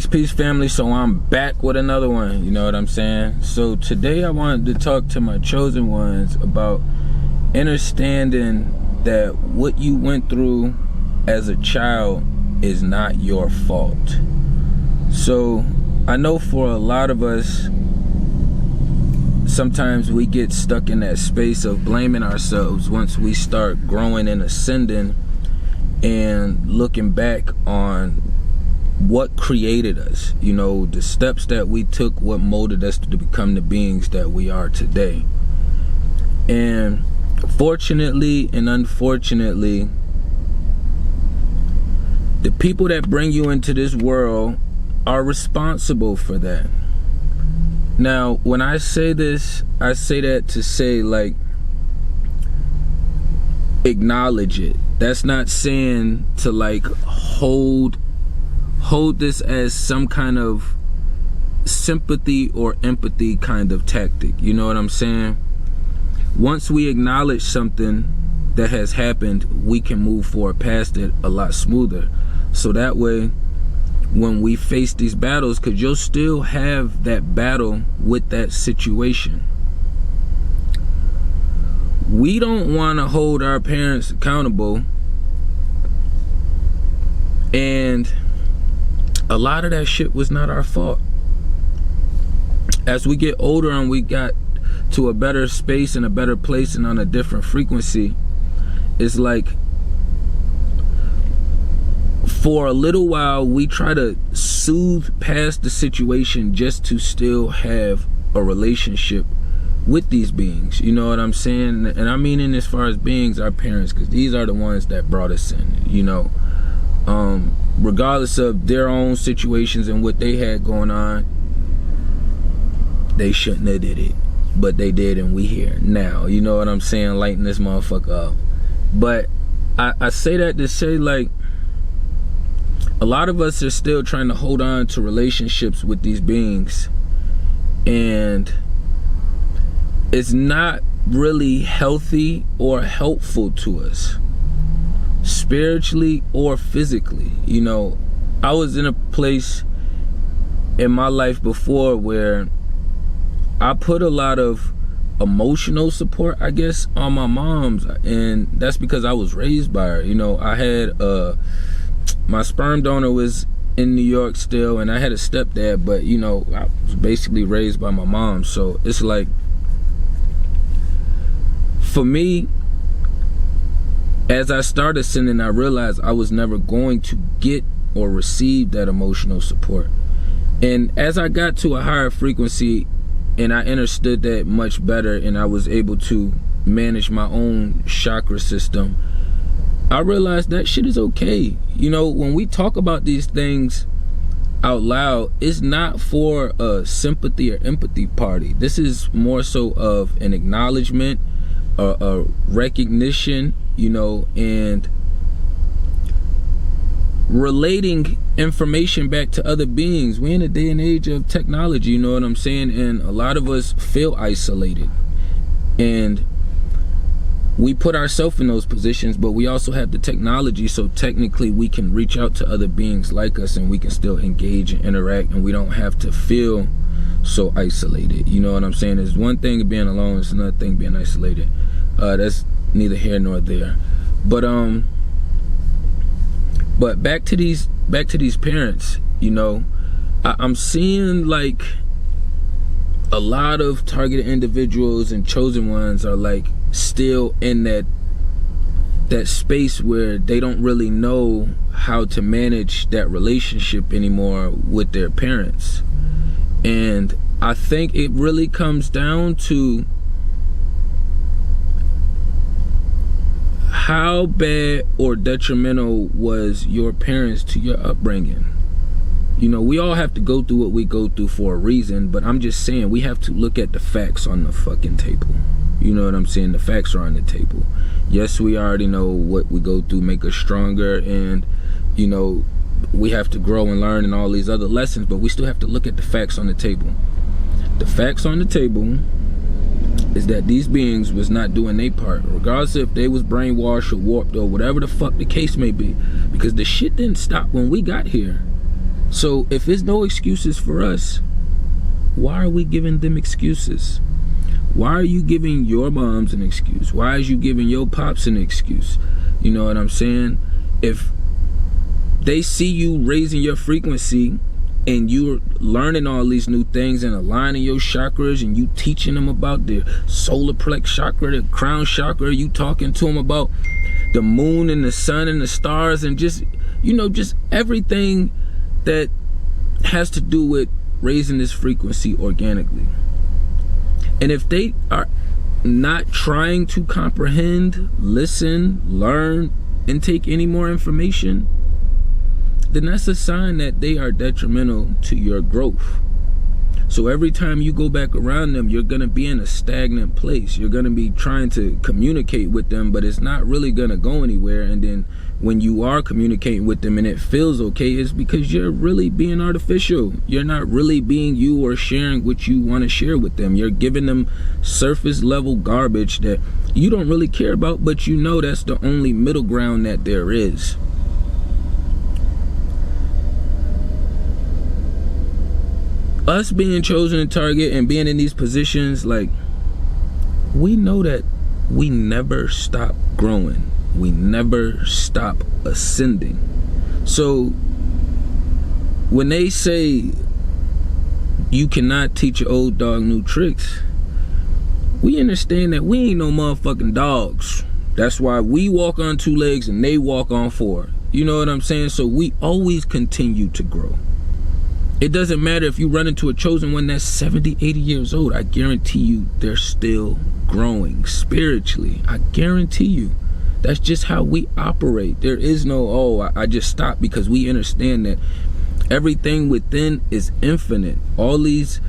Peace family. So I'm back with another one, you know what I'm saying? So today I wanted to talk to my chosen ones about understanding that what you went through as a child is not your fault. So I know for a lot of us, sometimes we get stuck in that space of blaming ourselves once we start growing and ascending and looking back on what created us, you know, the steps that we took, what molded us to become the beings that we are today. And fortunately and unfortunately, the people that bring you into this world are responsible for that. Now, when I say this, I say that to say, like, acknowledge it. That's not saying to, like, hold this as some kind of sympathy or empathy kind of tactic. You know what I'm saying? Once we acknowledge something that has happened, we can move forward past it a lot smoother. So that way, when we face these battles, because you'll still have that battle with that situation. We don't want to hold our parents accountable, and a lot of that shit was not our fault. As we get older and we got to a better space and a better place and on a different frequency, it's like, for a little while, we try to soothe past the situation just to still have a relationship with these beings. You know what I'm saying? And I mean, in as far as beings, our parents, because these are the ones that brought us in, you know. Regardless of their own situations and what they had going on, they shouldn't have did it, but they did, and we here now. You know what I'm saying? Lighten this motherfucker up. But I say that to say, like, a lot of us are still trying to hold on to relationships with these beings, and it's not really healthy or helpful to us, spiritually or physically. You know, I was in a place in my life before where I put a lot of emotional support, I guess, on my mom's, and that's because I was raised by her. You know, I had my sperm donor was in New York still, and I had a stepdad, but you know, I was basically raised by my mom. So it's like, for me, as I started sinning, I realized I was never going to get or receive that emotional support. And as I got to a higher frequency and I understood that much better, and I was able to manage my own chakra system, I realized that shit is okay. You know, when we talk about these things out loud, it's not for a sympathy or empathy party. This is more so of an acknowledgement, a recognition, you know, and relating information back to other beings. We're in a day and age of technology, you know what I'm saying? And a lot of us feel isolated, and we put ourselves in those positions, but we also have the technology, so technically we can reach out to other beings like us, and we can still engage and interact, and we don't have to feel so isolated. You know what I'm saying? There's one thing being alone, it's another thing being isolated. That's neither here nor there. But back to these parents, you know, I'm seeing like a lot of targeted individuals and chosen ones are like still in that space where they don't really know how to manage that relationship anymore with their parents. And I think it really comes down to how bad or detrimental was your parents to your upbringing. You know, we all have to go through what we go through for a reason, but I'm just saying we have to look at the facts on the fucking table. You know what I'm saying? The facts are on the table. Yes, we already know what we go through make us stronger, and, you know, we have to grow and learn and all these other lessons, but we still have to look at the facts on the table. The facts on the table is that these beings was not doing their part, regardless if they was brainwashed or warped or whatever the fuck the case may be, because the shit didn't stop when we got here. So if there's no excuses for us, why are we giving them excuses? Why are you giving your moms an excuse? Why is you giving your pops an excuse? You know what I'm saying? If they see you raising your frequency and you're learning all these new things and aligning your chakras, and you teaching them about the solar plex chakra, the crown chakra, you talking to them about the moon and the sun and the stars, and just, you know, just everything that has to do with raising this frequency organically. And if they are not trying to comprehend, listen, learn, and take any more information, then that's a sign that they are detrimental to your growth. So every time you go back around them, you're going to be in a stagnant place. You're going to be trying to communicate with them, but it's not really going to go anywhere. And then when you are communicating with them and it feels okay, it's because you're really being artificial. You're not really being you or sharing what you want to share with them. You're giving them surface level garbage that you don't really care about, but you know that's the only middle ground that there is. Us being chosen to target and being in these positions, like, we know that we never stop growing. We never stop ascending. So when they say you cannot teach an old dog new tricks, we understand that we ain't no motherfucking dogs. That's why we walk on 2 legs and they walk on 4. You know what I'm saying? So we always continue to grow. It doesn't matter if you run into a chosen one that's 70, 80 years old. I guarantee you they're still growing spiritually. I guarantee you. That's just how we operate. There is no, oh, I just stopped, because we understand that everything within is infinite. All these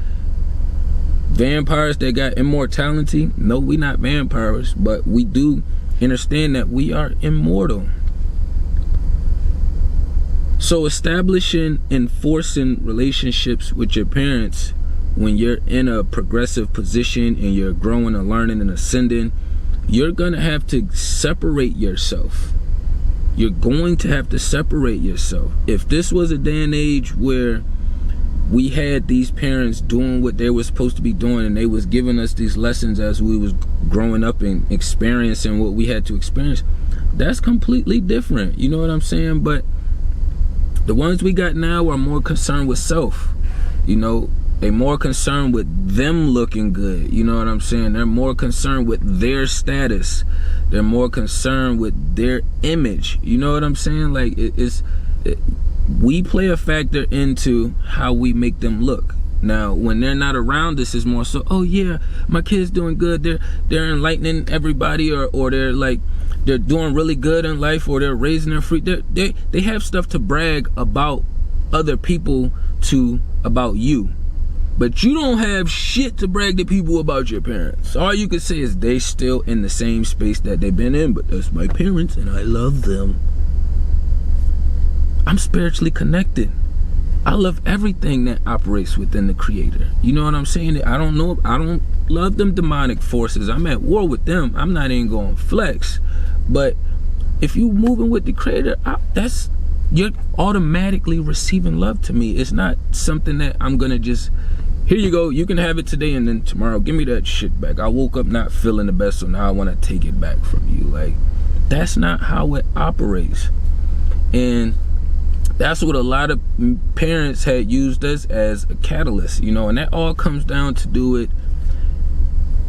vampires that got immortality, no, we not vampires, but we do understand that we are immortal. So establishing and forcing relationships with your parents when you're in a progressive position and you're growing and learning and ascending, you're gonna have to separate yourself. You're going to have to separate yourself. If this was a day and age where we had these parents doing what they were supposed to be doing and they was giving us these lessons as we was growing up and experiencing what we had to experience, that's completely different. You know what I'm saying? But the ones we got now are more concerned with self. You know, they're more concerned with them looking good. You know what I'm saying? They're more concerned with their status. They're more concerned with their image. You know what I'm saying? Like, we play a factor into how we make them look. Now, when they're not around us, it's more so, oh yeah, my kid's doing good. They're enlightening everybody, or they're like, they're doing really good in life, or they're raising their free. They have stuff to brag about other people about you. But you don't have shit to brag to people about your parents. All you can say is they still in the same space that they've been in, but that's my parents and I love them. I'm spiritually connected. I love everything that operates within the Creator. You know what I'm saying? I don't love them demonic forces. I'm at war with them. I'm not even going to flex. But if you moving with the Creator, you're automatically receiving love to me. It's not something that I'm going to just, here you go, you can have it today and then tomorrow give me that shit back. I woke up not feeling the best, so now I want to take it back from you. Like, that's not how it operates. And that's what a lot of parents had used us as a catalyst, you know, and that all comes down to do it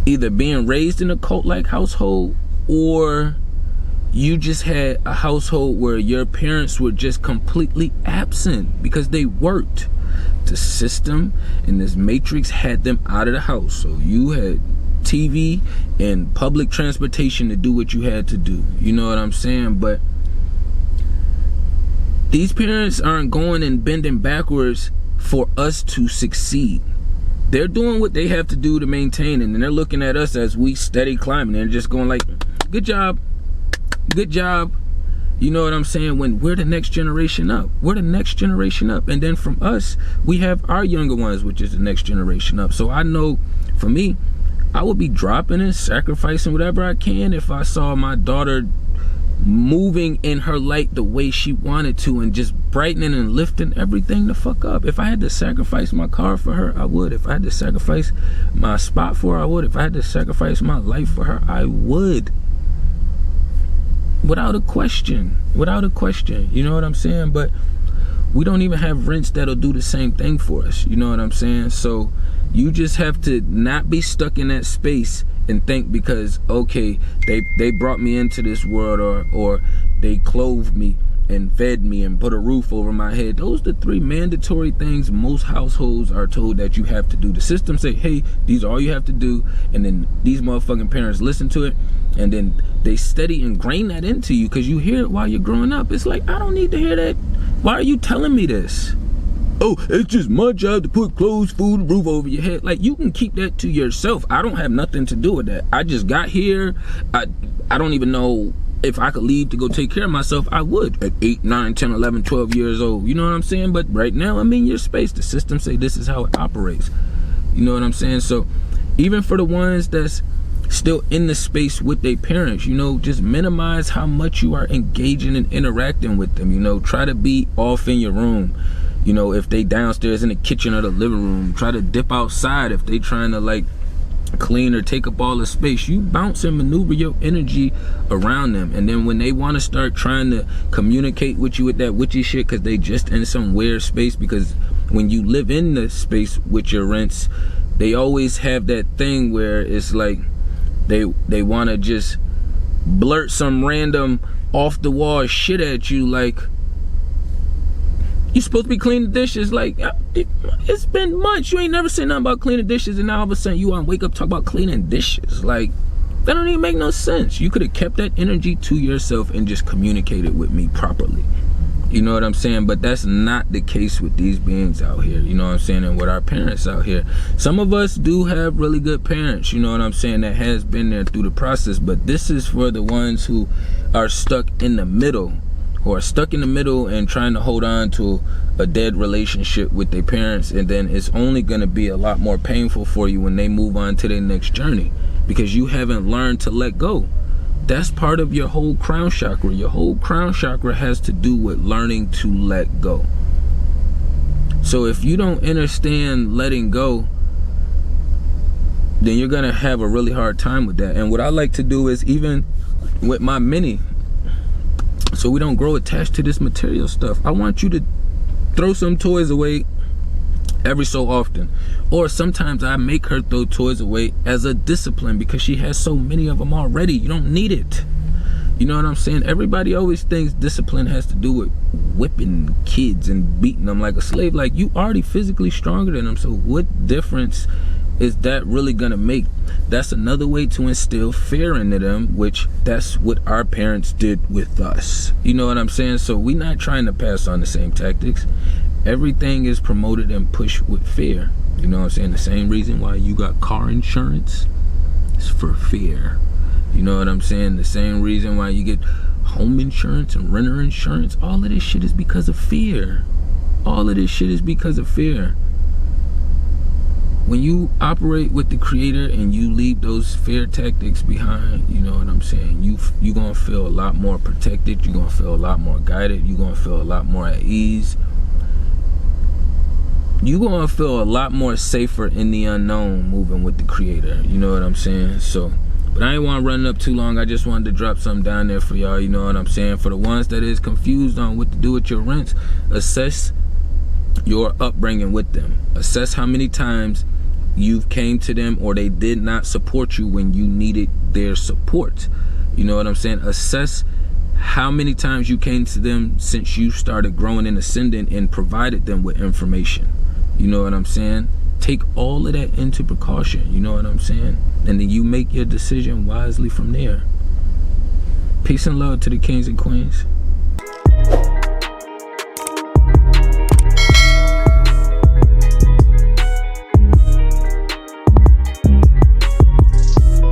either being raised in a cult-like household, or you just had a household where your parents were just completely absent because they worked. The system and this matrix had them out of the house. So you had TV and public transportation to do what you had to do. You know what I'm saying? But these parents aren't going and bending backwards for us to succeed. They're doing what they have to do to maintain, and they're looking at us as we steady climbing. They're just going like, good job, good job. You know what I'm saying? When we're the next generation up. We're the next generation up. And then from us, we have our younger ones, which is the next generation up. So I know, for me, I would be dropping and sacrificing whatever I can if I saw my daughter moving in her light the way she wanted to, and just brightening and lifting everything the fuck up. If I had to sacrifice my car for her, I would. If I had to sacrifice my spot for her, I would. If I had to sacrifice my life for her, I would. Without a question. Without a question. You know what I'm saying? But we don't even have rents that'll do the same thing for us. You know what I'm saying? So you just have to not be stuck in that space and think because, okay, they brought me into this world, or they clothed me and fed me and put a roof over my head. Those are the 3 mandatory things most households are told that you have to do. The system say, hey, these are all you have to do, and then these motherfucking parents listen to it, and then they steady ingrain that into you because you hear it while you're growing up. It's like, I don't need to hear that. Why are you telling me this? Oh, it's just my job to put clothes, food, roof over your head. Like, you can keep that to yourself. I don't have nothing to do with that. I just got here. I don't even know if I could leave to go take care of myself. I would at 8, 9, 10, 11, 12 years old. You know what I'm saying? But right now, I'm in your space. The system say this is how it operates. You know what I'm saying? So even for the ones that's still in the space with their parents, you know, just minimize how much you are engaging and interacting with them. You know, try to be off in your room. You know, if they downstairs in the kitchen or the living room, try to dip outside. If they trying to like clean or take up all the space, you bounce and maneuver your energy around them. And then when they want to start trying to communicate with you with that witchy shit because they just in some weird space, because when you live in the space with your rents, they always have that thing where it's like they want to just blurt some random off the wall shit at you, like, you supposed to be cleaning the dishes. Like, it's been months. You ain't never said nothing about cleaning dishes, and now all of a sudden you want to wake up talk about cleaning dishes. Like, that don't even make no sense. You could have kept that energy to yourself and just communicated with me properly. You know what I'm saying? But that's not the case with these beings out here. You know what I'm saying? And with our parents out here. Some of us do have really good parents, you know what I'm saying, that has been there through the process. But this is for the ones who are stuck in the middle, who are stuck in the middle and trying to hold on to a dead relationship with their parents, and then it's only going to be a lot more painful for you when they move on to their next journey, because you haven't learned to let go. That's part of your whole crown chakra. Your whole crown chakra has to do with learning to let go. So if you don't understand letting go, then you're going to have a really hard time with that. And what I like to do is, even with my mini, so we don't grow attached to this material stuff, I want you to throw some toys away every so often. Or sometimes I make her throw toys away as a discipline because she has so many of them already. You don't need it. You know what I'm saying? Everybody always thinks discipline has to do with whipping kids and beating them like a slave. Like, you already physically stronger than them, so what difference is that really gonna make? That's another way to instill fear into them, which that's what our parents did with us. You know what I'm saying? So we're not trying to pass on the same tactics. Everything is promoted and pushed with fear. You know what I'm saying? The same reason why you got car insurance is for fear. You know what I'm saying? The same reason why you get home insurance and renter insurance. All of this shit is because of fear. All of this shit is because of fear. When you operate with the creator and you leave those fear tactics behind, you know what I'm saying, you're gonna feel a lot more protected, you're gonna feel a lot more guided, you're gonna feel a lot more at ease, you're gonna feel a lot more safer in the unknown moving with the creator. You know what I'm saying? So, but I ain't want to run up too long. I just wanted to drop something down there for y'all. You know what I'm saying? For the ones that is confused on what to do with your rents, assess your upbringing with them. Assess how many times you've came to them or they did not support you when you needed their support. You know what I'm saying? Assess how many times you came to them since you started growing and ascending and provided them with information. You know what I'm saying? Take all of that into precaution. You know what I'm saying? And then you make your decision wisely from there. Peace and love to the kings and queens.